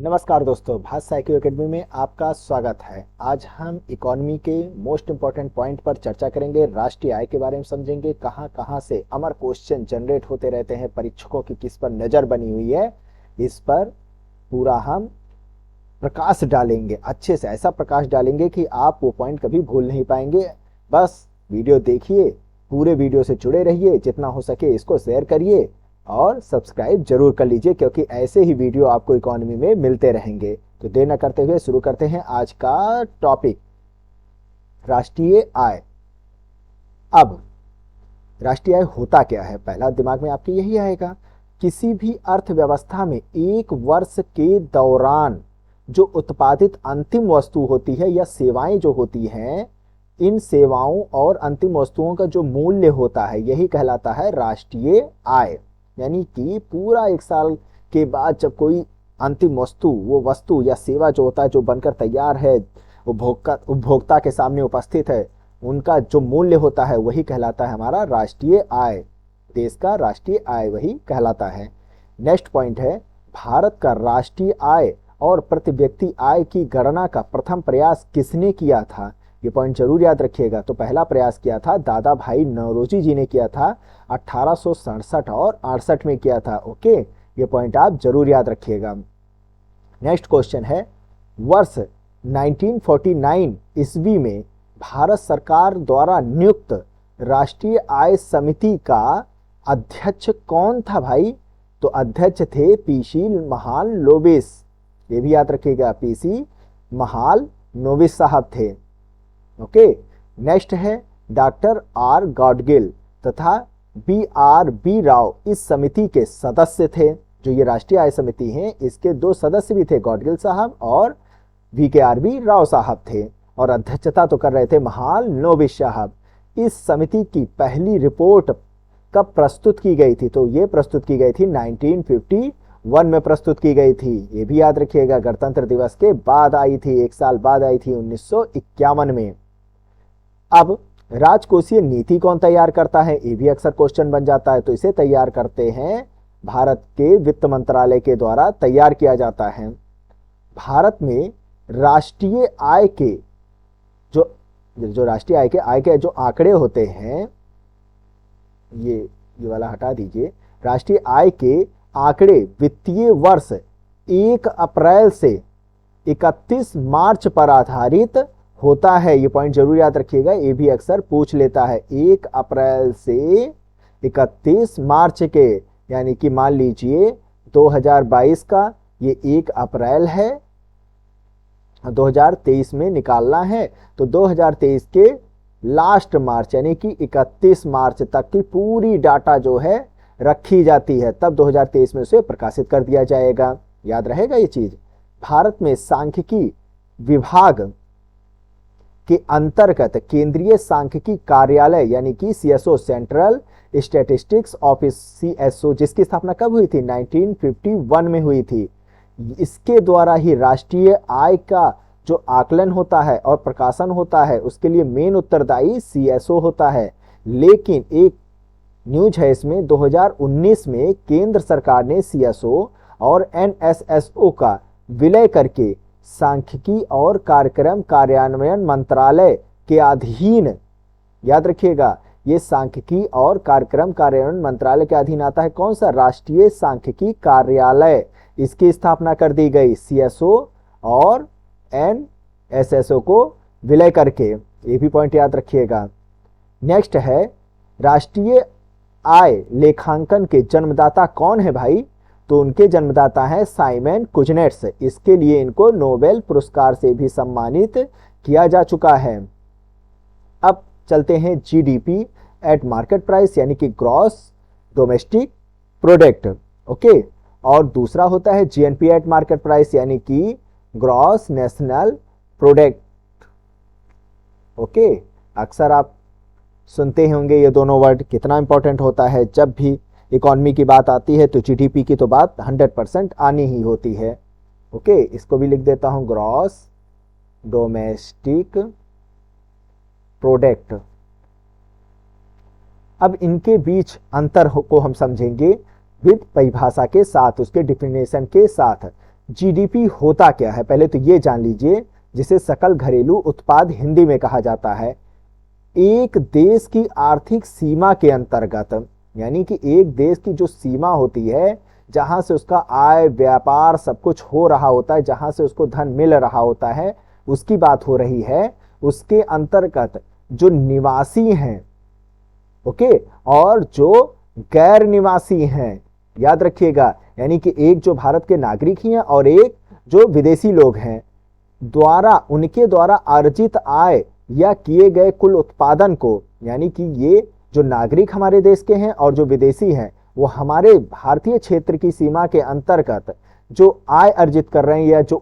नमस्कार दोस्तों, भाषा IQ एकेडमी में आपका स्वागत है। आज हम इकोनॉमी के मोस्ट इम्पोर्टेंट पॉइंट पर चर्चा करेंगे, राष्ट्रीय आय के बारे में समझेंगे। कहां कहां से अमर क्वेश्चन जनरेट होते रहते हैं, परीक्षकों की किस पर नजर बनी हुई है, इस पर पूरा हम प्रकाश डालेंगे। अच्छे से ऐसा प्रकाश डालेंगे कि आप वो पॉइंट कभी भूल नहीं पाएंगे। बस वीडियो देखिए, पूरे वीडियो से जुड़े रहिए, जितना हो सके इसको शेयर करिए और सब्सक्राइब जरूर कर लीजिए, क्योंकि ऐसे ही वीडियो आपको इकोनॉमी में मिलते रहेंगे। तो देर न करते हुए शुरू करते हैं आज का टॉपिक, राष्ट्रीय आय। अब राष्ट्रीय आय होता क्या है, पहला दिमाग में आपके यही आएगा। किसी भी अर्थव्यवस्था में एक वर्ष के दौरान जो उत्पादित अंतिम वस्तु होती है या सेवाएं जो होती हैं, इन सेवाओं और अंतिम वस्तुओं का जो मूल्य होता है, यही कहलाता है राष्ट्रीय आय। यानी कि पूरा एक साल के बाद जब कोई अंतिम वस्तु, वो वस्तु या सेवा जो होता है, जो बनकर तैयार है, उपभोक्ता के सामने उपस्थित है, उनका जो मूल्य होता है वही कहलाता है हमारा राष्ट्रीय आय। देश का राष्ट्रीय आय वही कहलाता है। नेक्स्ट पॉइंट है, भारत का राष्ट्रीय आय और प्रति व्यक्ति आय की गणना का प्रथम प्रयास किसने किया था? ये पॉइंट जरूर याद रखिएगा। तो पहला प्रयास किया था दादा भाई नौरोजी जी ने किया था, 1867 और 68 में किया था। ओके, ये पॉइंट आप जरूर याद रखिएगा। नेक्स्ट क्वेश्चन है, वर्ष 1949 ईस्वी में भारत सरकार द्वारा नियुक्त राष्ट्रीय आय समिति का अध्यक्ष कौन था भाई? तो अध्यक्ष थे पीसी महालनोबिस। ये भी याद रखिएगा, पीसी महालनोबिस साहब थे। ओके, नेक्स्ट है, डॉक्टर आर गॉडगिल तथा बी राव इस समिति के सदस्य थे। जो ये राष्ट्रीय आय समिति है, इसके दो सदस्य भी थे, गॉडगिल साहब और बी राव साहब थे, और अध्यक्षता तो कर रहे थे महालनोबिस साहब। इस समिति की पहली रिपोर्ट कब प्रस्तुत की गई थी? तो ये प्रस्तुत की गई थी 1951 में प्रस्तुत की गई थी। ये भी याद रखिएगा, गणतंत्र दिवस के बाद आई थी, एक साल बाद आई थी, 1951 में। अब राजकोषीय नीति कौन तैयार करता है? ये भी अक्सर क्वेश्चन बन जाता है। तो इसे तैयार करते हैं भारत के वित्त मंत्रालय के द्वारा तैयार किया जाता है। भारत में राष्ट्रीय आय के जो राष्ट्रीय आय के जो आंकड़े होते हैं, ये वाला हटा दीजिए। राष्ट्रीय आय के आंकड़े वित्तीय वर्ष 1 अप्रैल से 31 मार्च पर आधारित होता है। ये पॉइंट जरूर याद रखिएगा, ये भी अक्सर पूछ लेता है। 1 अप्रैल से 31 मार्च के, यानी कि मान लीजिए 2022 का ये 1 अप्रैल है, 2023 में निकालना है, तो 2023 के लास्ट मार्च यानी कि 31 मार्च तक की पूरी डाटा जो है रखी जाती है, तब 2023 में उसे प्रकाशित कर दिया जाएगा। याद रहेगा ये चीज। भारत में सांख्यिकी विभाग के अंतर्गत केंद्रीय सांख्यिकी कार्यालय यानी कि CSO, central statistics office, CSO, जिसकी स्थापना कब हुई थी? 1951 में हुई थी। इसके द्वारा ही राष्ट्रीय आय का जो आकलन होता है और प्रकाशन होता है, उसके लिए मेन उत्तरदायी CSO होता है। लेकिन एक न्यूज है इसमें, 2019 में केंद्र सरकार ने CSO और NSSO का विलय करके सांख्यिकी और कार्यक्रम कार्यान्वयन मंत्रालय के अधीन, याद रखिएगा, ये सांख्यिकी और कार्यक्रम कार्यान्वयन मंत्रालय के अधीन आता है। कौन सा? राष्ट्रीय सांख्यिकी कार्यालय। इसकी स्थापना कर दी गई CSO और NSSO को विलय करके। ये भी पॉइंट याद रखिएगा। नेक्स्ट है, राष्ट्रीय आय लेखांकन के जन्मदाता कौन है भाई? तो उनके जन्मदाता है साइमन कुजनेट्स। इसके लिए इनको नोबेल पुरस्कार से भी सम्मानित किया जा चुका है। अब चलते हैं GDP एट मार्केट प्राइस, यानी कि ग्रॉस डोमेस्टिक प्रोडक्ट। ओके, और दूसरा होता है GNP एट मार्केट प्राइस, यानी कि ग्रॉस नेशनल प्रोडक्ट। ओके, अक्सर आप सुनते होंगे ये दोनों वर्ड। कितना इंपॉर्टेंट होता है, जब भी इकोनॉमी की बात आती है तो GDP की तो बात 100% आनी ही होती है। ओके, इसको भी लिख देता हूं, ग्रॉस डोमेस्टिक प्रोडक्ट। अब इनके बीच अंतर को हम समझेंगे विद परिभाषा के साथ, उसके डिफिनेशन के साथ। जीडीपी होता क्या है, पहले तो ये जान लीजिए, जिसे सकल घरेलू उत्पाद हिंदी में कहा जाता है। एक देश की आर्थिक सीमा के अंतर्गत, यानी कि एक देश की जो सीमा होती है, जहां से उसका आय व्यापार सब कुछ हो रहा होता है, जहां से उसको धन मिल रहा होता है, उसकी बात हो रही है। उसके अंतर्गत जो निवासी हैं, ओके, और जो गैर निवासी हैं, याद रखिएगा, यानी कि एक जो भारत के नागरिक ही हैं और एक जो विदेशी लोग हैं, द्वारा उनके द्वारा अर्जित आय या किए गए कुल उत्पादन को, यानी कि ये जो नागरिक हमारे देश के हैं और जो विदेशी हैं, वो हमारे भारतीय क्षेत्र की सीमा के अंतर्गत जो आय अर्जित कर रहे हैं या जो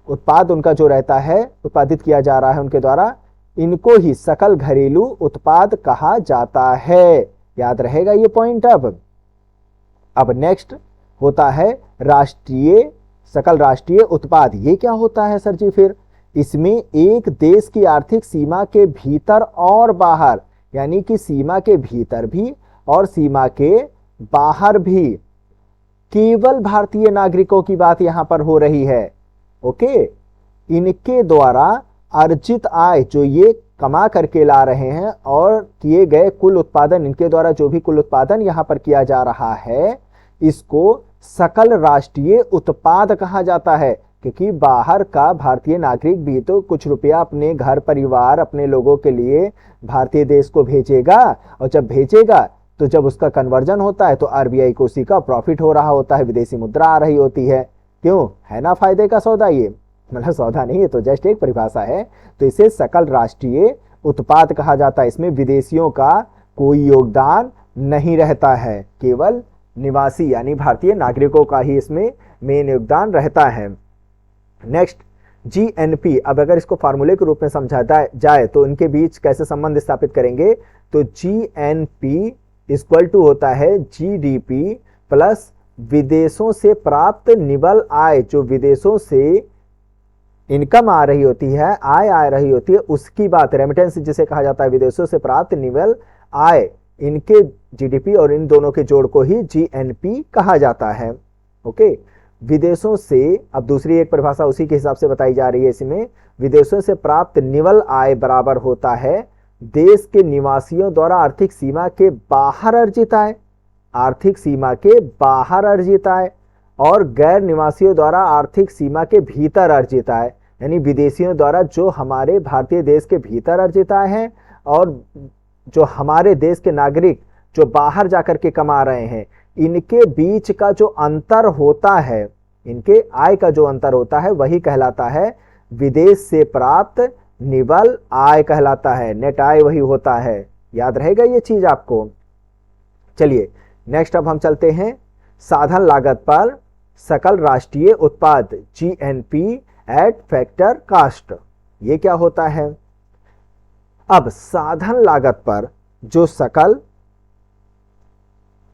उत्पाद उनका जो रहता है, उत्पादित किया जा रहा है उनके द्वारा, इनको ही सकल घरेलू उत्पाद कहा जाता है। याद रहेगा ये पॉइंट। अब नेक्स्ट होता है सकल राष्ट्रीय उत्पाद। ये क्या होता है सर जी? फिर इसमें एक देश की आर्थिक सीमा के भीतर और बाहर, यानी कि सीमा के भीतर भी और सीमा के बाहर भी केवल भारतीय नागरिकों की बात यहां पर हो रही है। ओके, इनके द्वारा अर्जित आय जो ये कमा करके ला रहे हैं और किए गए कुल उत्पादन, इनके द्वारा जो भी कुल उत्पादन यहां पर किया जा रहा है, इसको सकल राष्ट्रीय उत्पाद कहा जाता है। क्योंकि बाहर का भारतीय नागरिक भी तो कुछ रुपया अपने घर परिवार, अपने लोगों के लिए भारतीय देश को भेजेगा, और जब भेजेगा तो जब उसका कन्वर्जन होता है तो आरबीआई को उसी का प्रॉफिट हो रहा होता है, विदेशी मुद्रा आ रही होती है। क्यों? है ना फायदे का सौदा ये? मतलब सौदा नहीं, ये तो जस्ट एक परिभाषा है। तो इसे सकल राष्ट्रीय उत्पाद कहा जाता है। इसमें विदेशियों का कोई योगदान नहीं रहता है, केवल निवासी यानी भारतीय नागरिकों का ही इसमें मेन योगदान रहता है। Next, GNP. अब अगर इसको फार्मूले के रूप में समझा जाए तो इनके बीच कैसे संबंध स्थापित करेंगे? तो जीएनपी इक्वल टू होता है जीडीपी प्लस विदेशों से प्राप्त निवल आय। जो विदेशों से इनकम आ रही होती है, आय आ रही होती है, उसकी बात, रेमिटेंस जिसे कहा जाता है, विदेशों से प्राप्त निवल आय, इनके जीडीपी और इन दोनों के जोड़ को ही जीएनपी कहा जाता है। ओके, विदेशों से, अब दूसरी एक परिभाषा उसी के हिसाब से बताई जा रही है इसमें, विदेशों से प्राप्त निवल आय बराबर होता है देश के निवासियों द्वारा आर्थिक सीमा के बाहर अर्जित आय, आर्थिक सीमा के बाहर अर्जित आय, और गैर निवासियों द्वारा आर्थिक सीमा के भीतर अर्जित आय, यानी विदेशियों द्वारा जो हमारे भारतीय देश के भीतर अर्जित आय है और जो हमारे देश के नागरिक जो बाहर जाकर के कमा रहे हैं, इनके बीच का जो अंतर होता है, इनके आय का जो अंतर होता है, वही कहलाता है विदेश से प्राप्त निवल आय कहलाता है। नेट आय वही होता है। याद रहेगा ये चीज आपको। चलिए नेक्स्ट, अब हम चलते हैं साधन लागत पर सकल राष्ट्रीय उत्पाद, जीएनपी एट फैक्टर कास्ट। ये क्या होता है? अब साधन लागत पर जो सकल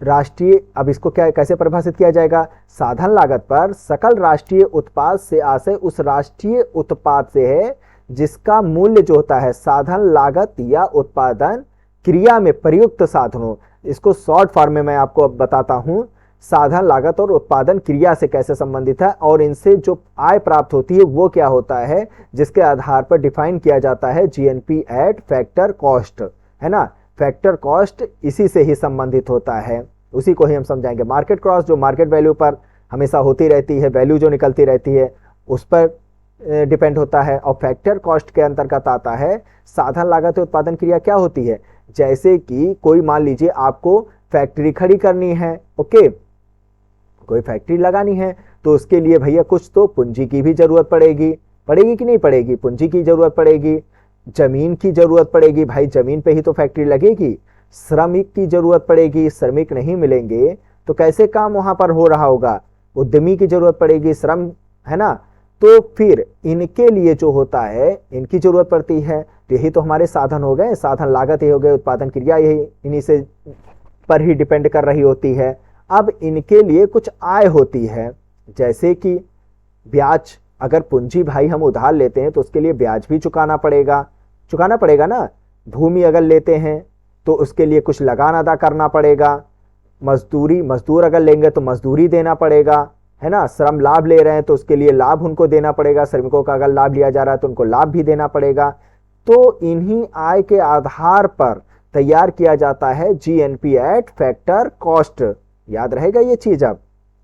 राष्ट्रीय, अब इसको क्या कैसे परिभाषित किया जाएगा? साधन लागत पर सकल राष्ट्रीय उत्पाद से आशय उस राष्ट्रीय उत्पाद से है जिसका मूल्य जो होता है साधन लागत या उत्पादन क्रिया में प्रयुक्त साधनों। इसको शॉर्ट फॉर्म में मैं आपको अब बताता हूं, साधन लागत और उत्पादन क्रिया से कैसे संबंधित है और इनसे जो आय प्राप्त होती है वो क्या होता है, जिसके आधार पर डिफाइन किया जाता है जीएनपी एट फैक्टर कॉस्ट, है ना। फैक्टर कॉस्ट इसी से ही संबंधित होता है, उसी को ही हम समझाएंगे। मार्केट कॉस्ट जो मार्केट वैल्यू पर हमेशा होती रहती है, वैल्यू जो निकलती रहती है उस पर डिपेंड होता है। और फैक्टर कॉस्ट के अंतर्गत आता है साधन लागत उत्पादन क्रिया। क्या होती है? जैसे कि कोई मान लीजिए आपको फैक्ट्री खड़ी करनी है, ओके, कोई फैक्ट्री लगानी है, तो उसके लिए भैया कुछ तो पूंजी की भी जरूरत पड़ेगी कि नहीं पड़ेगी? पूंजी की जरूरत पड़ेगी, जमीन की जरूरत पड़ेगी, भाई जमीन पे ही तो फैक्ट्री लगेगी। श्रमिक की जरूरत पड़ेगी, श्रमिक नहीं मिलेंगे तो कैसे काम वहां पर हो रहा होगा? उद्यमी की जरूरत पड़ेगी, श्रम, है ना। तो फिर इनके लिए जो होता है इनकी जरूरत पड़ती है, तो यही तो हमारे साधन हो गए, साधन लागत ये हो गए, उत्पादन क्रिया यही इन्हीं से पर ही डिपेंड कर रही होती है। अब इनके लिए कुछ आय होती है, जैसे कि ब्याज। अगर पूंजी भाई हम उधार लेते हैं तो उसके लिए ब्याज भी चुकाना पड़ेगा ना। भूमि अगर लेते हैं तो उसके लिए कुछ लगान अदा करना पड़ेगा, मजदूर अगर लेंगे तो मजदूरी देना पड़ेगा, है ना। श्रम लाभ ले रहे हैं तो उसके लिए लाभ उनको देना पड़ेगा, श्रमिकों का अगर लाभ लिया जा रहा है तो उनको लाभ भी देना पड़ेगा। तो इन्हीं आय के आधार पर तैयार किया जाता है जीएनपी एट फैक्टर कॉस्ट। याद रहेगा ये चीज अब,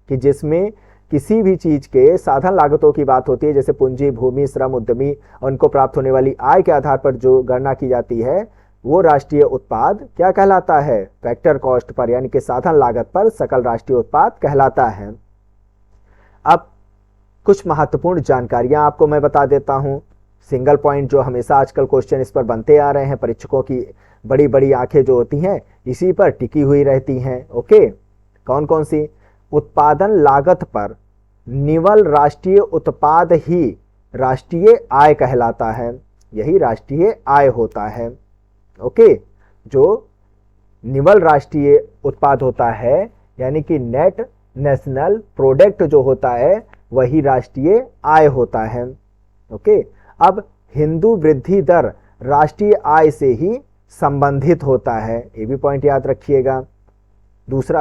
कि जिसमें किसी भी चीज के साधन लागतों की बात होती है, जैसे पूंजी, भूमि, श्रम, उद्यमी, उनको प्राप्त होने वाली आय के आधार पर जो गणना की जाती है वो राष्ट्रीय उत्पाद क्या कहलाता है, फैक्टर कॉस्ट पर, यानी कि साधन लागत पर सकल राष्ट्रीय उत्पाद कहलाता है। अब कुछ महत्वपूर्ण जानकारियां आपको मैं बता देता हूं, सिंगल पॉइंट जो हमेशा आजकल क्वेश्चन इस पर बनते आ रहे हैं, परीक्षकों की बड़ी बड़ी आंखें जो होती हैं इसी पर टिकी हुई रहती हैं। ओके, कौन कौन सी? उत्पादन लागत पर निवल राष्ट्रीय उत्पाद ही राष्ट्रीय आय कहलाता है, यही राष्ट्रीय आय होता है। ओके, जो निवल राष्ट्रीय उत्पाद होता है यानी कि नेट नेशनल प्रोडक्ट जो होता है वही राष्ट्रीय आय होता है। ओके, अब हिंदू वृद्धि दर राष्ट्रीय आय से ही संबंधित होता है, ये भी पॉइंट याद रखिएगा।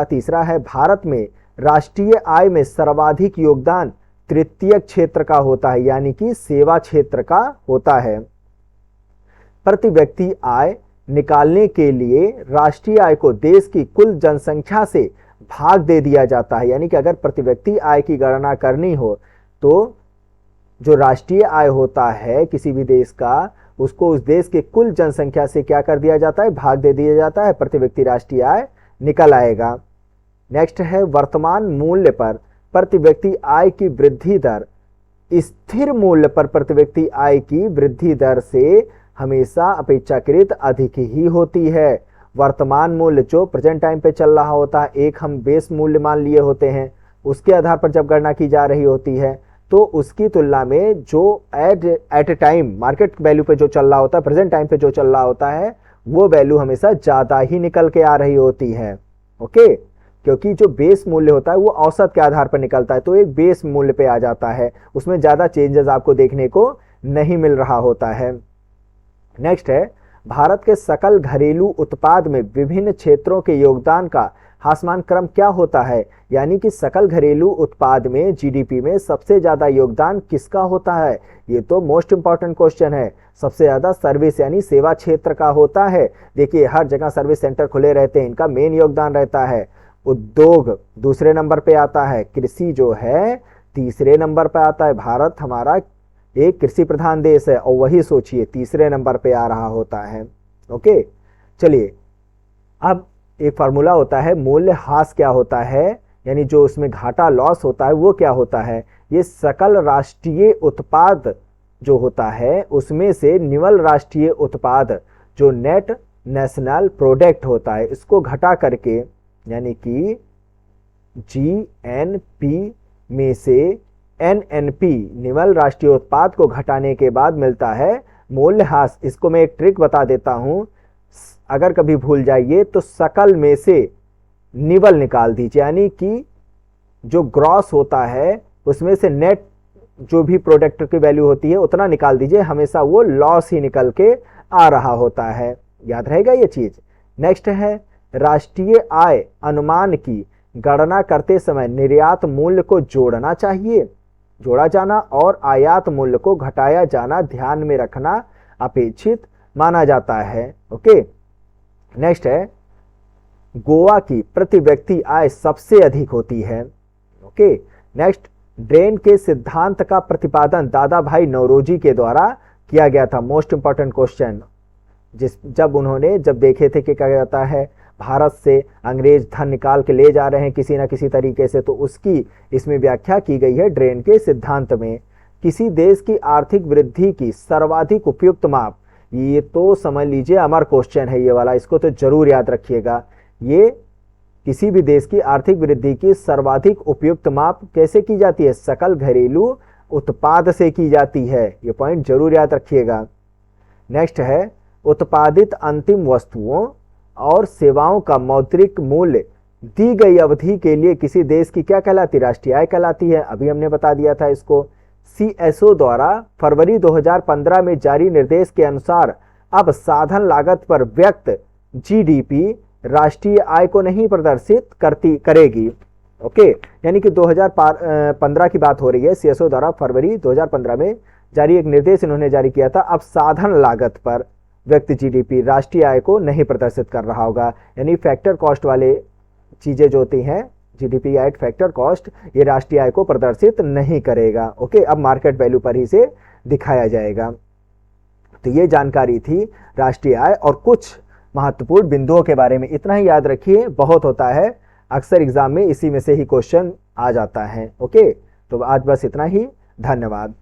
तीसरा है भारत में राष्ट्रीय आय में सर्वाधिक योगदान तृतीय क्षेत्र का होता है, यानी कि सेवा क्षेत्र का होता है। प्रति व्यक्ति आय निकालने के लिए राष्ट्रीय आय को देश की कुल जनसंख्या से भाग दे दिया जाता है, यानी कि अगर प्रति व्यक्ति आय की गणना करनी हो तो जो राष्ट्रीय आय होता है किसी भी देश का, उसको उस देश के कुल जनसंख्या से क्या कर दिया जाता है, भाग दे दिया जाता है, प्रति व्यक्ति राष्ट्रीय आय निकल आएगा। नेक्स्ट है वर्तमान मूल्य पर प्रति व्यक्ति आय की वृद्धि दर स्थिर मूल्य पर प्रति व्यक्ति आय की वृद्धि दर से हमेशा अपेक्षाकृत अधिक ही होती है। वर्तमान मूल्य जो प्रेजेंट टाइम पे चल रहा होता है, एक हम बेस मूल्य मान लिए होते हैं, उसके आधार पर जब गणना की जा रही होती है तो उसकी तुलना में जो at a time market value पे जो चल रहा होता है, प्रेजेंट टाइम पे जो चल रहा होता है, वो वैल्यू हमेशा ज्यादा ही निकल के आ रही होती है। ओके, क्योंकि जो बेस मूल्य होता है वो औसत के आधार पर निकलता है, तो एक बेस मूल्य पे आ जाता है, उसमें ज्यादा चेंजेस आपको देखने को नहीं मिल रहा होता है। नेक्स्ट है भारत के सकल घरेलू उत्पाद में विभिन्न क्षेत्रों के योगदान का हासमान क्रम क्या होता है, यानी कि सकल घरेलू उत्पाद में जीडीपी में सबसे ज्यादा योगदान किसका होता है? ये तो मोस्ट इंपॉर्टेंट क्वेश्चन है। सबसे ज्यादा सर्विस यानी सेवा क्षेत्र का होता है। देखिए हर जगह सर्विस सेंटर खुले रहते हैं, इनका मेन योगदान रहता है। उद्योग दूसरे नंबर पे आता है, कृषि जो है तीसरे नंबर पे आता है। भारत हमारा एक कृषि प्रधान देश है और वही सोचिए तीसरे नंबर पे आ रहा होता है। ओके, चलिए अब एक फार्मूला होता है मूल्य ह्रास क्या होता है, यानी जो उसमें घाटा लॉस होता है वो क्या होता है। ये सकल राष्ट्रीय उत्पाद जो होता है उसमें से निवल राष्ट्रीय उत्पाद जो नेट नेशनल प्रोडक्ट होता है इसको घटा करके, यानी कि जीएनपी में से एनएनपी निवल राष्ट्रीय उत्पाद को घटाने के बाद मिलता है मूल्यह्रास। इसको मैं एक ट्रिक बता देता हूं, अगर कभी भूल जाइए तो सकल में से निवल निकाल दीजिए, यानी कि जो ग्रॉस होता है उसमें से नेट जो भी प्रोडक्ट की वैल्यू होती है उतना निकाल दीजिए, हमेशा वो लॉस ही निकल के आ रहा होता है। याद रहेगा ये चीज। नेक्स्ट है राष्ट्रीय आय अनुमान की गणना करते समय निर्यात मूल्य को जोड़ा जाना और आयात मूल्य को घटाया जाना ध्यान में रखना अपेक्षित माना जाता है। ओके, नेक्स्ट है गोवा की प्रति व्यक्ति आय सबसे अधिक होती है। ओके, नेक्स्ट ड्रेन के सिद्धांत का प्रतिपादन दादा भाई नौरोजी के द्वारा किया गया था। मोस्ट इंपॉर्टेंट क्वेश्चन, जब देखे थे कि क्या जाता है भारत से अंग्रेज धन निकाल के ले जा रहे हैं किसी ना किसी तरीके से, तो उसकी इसमें व्याख्या की गई है ड्रेन के सिद्धांत में। किसी देश की आर्थिक वृद्धि की सर्वाधिक उपयुक्त माप, ये तो समझ लीजिए अमर क्वेश्चन है ये वाला, इसको तो जरूर याद रखिएगा। ये किसी भी देश की आर्थिक वृद्धि की सर्वाधिक उपयुक्त माप कैसे की जाती है? सकल घरेलू उत्पाद से की जाती है, ये पॉइंट जरूर याद रखिएगा। नेक्स्ट है उत्पादित अंतिम वस्तुओं और सेवाओं का मौद्रिक मूल्य दी गई अवधि के लिए किसी देश की क्या कहलाती? राष्ट्रीय आय कहलाती है। अभी हमने बता दिया था इसको। सीएसओ द्वारा फरवरी 2015 में जारी निर्देश के अनुसार अब साधन लागत पर व्यक्त जीडीपी राष्ट्रीय आय को नहीं प्रदर्शित करेगी। ओके, यानी कि 2015 की बात हो रही है। सीएसओ द्वारा फरवरी 2015 में जारी एक निर्देश इन्होंने जारी किया था। अब साधन लागत पर व्यक्ति जीडीपी राष्ट्रीय आय को नहीं प्रदर्शित कर रहा होगा, यानी फैक्टर कॉस्ट वाले चीजें जो होती हैं, जीडीपी एट फैक्टर कॉस्ट, ये राष्ट्रीय आय को प्रदर्शित नहीं करेगा। ओके, अब मार्केट वैल्यू पर ही से दिखाया जाएगा। तो ये जानकारी थी राष्ट्रीय आय और कुछ महत्वपूर्ण बिंदुओं के बारे में। इतना ही याद रखिए, बहुत होता है, अक्सर एग्जाम में इसी में से ही क्वेश्चन आ जाता है। ओके, तो आज बस इतना ही। धन्यवाद।